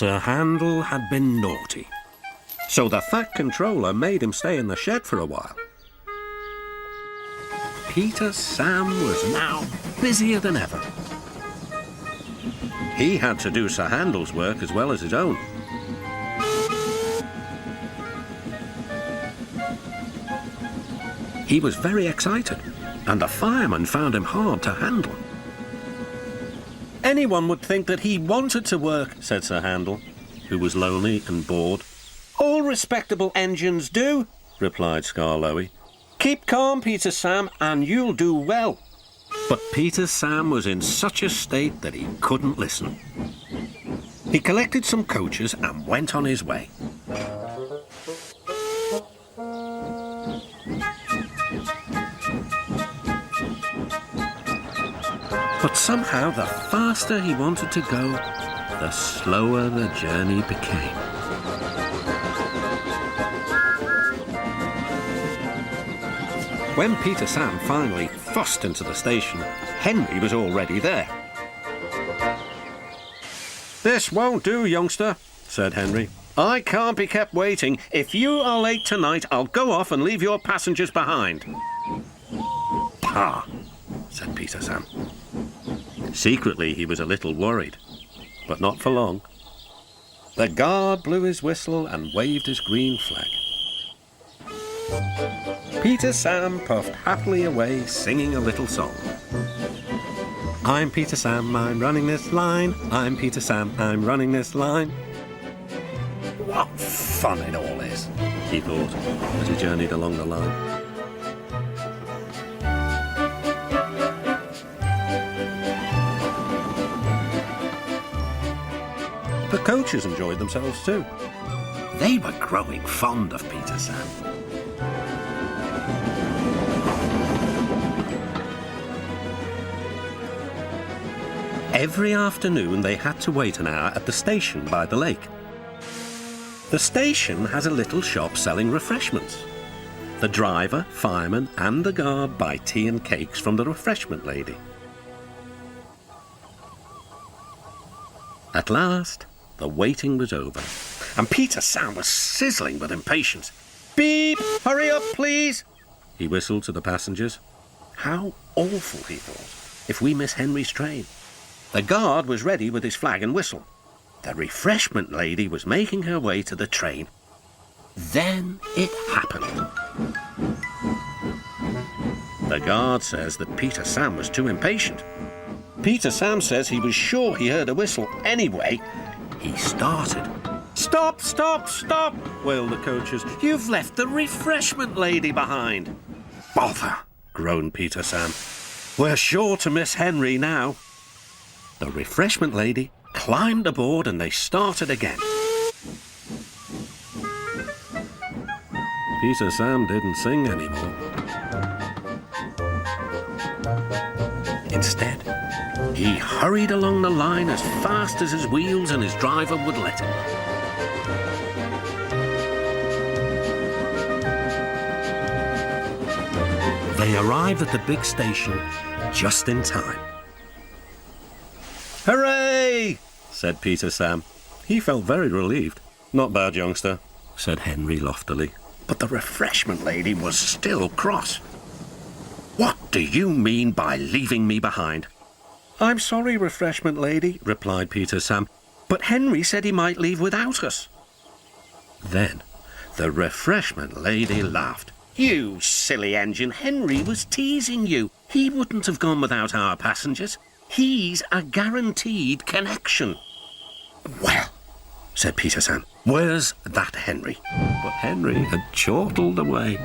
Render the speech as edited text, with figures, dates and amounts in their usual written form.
Sir Handel had been naughty, so the Fat Controller made him stay in the shed for a while. Peter Sam was now busier than ever. He had to do Sir Handel's work as well as his own. He was very excited, and the fireman found him hard to handle. Anyone would think that he wanted to work, said Sir Handel, who was lonely and bored. All respectable engines do, replied Skarloey. Keep calm, Peter Sam, and you'll do well. But Peter Sam was in such a state that he couldn't listen. He collected some coaches and went on his way. But somehow, the faster he wanted to go, the slower the journey became. When Peter Sam finally fussed into the station, Henry was already there. "This won't do, youngster," said Henry. "I can't be kept waiting. If you are late tonight, I'll go off and leave your passengers behind." "Pah," said Peter Sam. Secretly, he was a little worried, but not for long. The guard blew his whistle and waved his green flag. Peter Sam puffed happily away, singing a little song. "I'm Peter Sam, I'm running this line. I'm Peter Sam, I'm running this line." What fun it all is, he thought, as he journeyed along the line. The coaches enjoyed themselves too. They were growing fond of Peter Sam. Every afternoon they had to wait an hour at the station by the lake. The station has a little shop selling refreshments. The driver, fireman and the guard buy tea and cakes from the refreshment lady. At last, the waiting was over, and Peter Sam was sizzling with impatience. "Beep! Hurry up, please!" he whistled to the passengers. How awful, he thought, if we miss Henry's train. The guard was ready with his flag and whistle. The refreshment lady was making her way to the train. Then it happened. The guard says that Peter Sam was too impatient. Peter Sam says he was sure he heard a whistle. Anyway, he started. "Stop, stop, stop," wailed the coaches. "You've left the refreshment lady behind." "Bother," groaned Peter Sam. "We're sure to miss Henry now." The refreshment lady climbed aboard and they started again. Peter Sam didn't sing anymore. Instead, he hurried along the line as fast as his wheels and his driver would let him. They arrived at the big station just in time. "Hooray!" said Peter Sam. He felt very relieved. "Not bad, youngster," said Henry loftily. But the refreshment lady was still cross. "What do you mean by leaving me behind?" "I'm sorry, refreshment lady," replied Peter Sam, "but Henry said he might leave without us." Then the refreshment lady laughed. "You silly engine, Henry was teasing you. He wouldn't have gone without our passengers. He's a guaranteed connection." "Well," said Peter Sam, "where's that Henry?" But Henry had chortled away.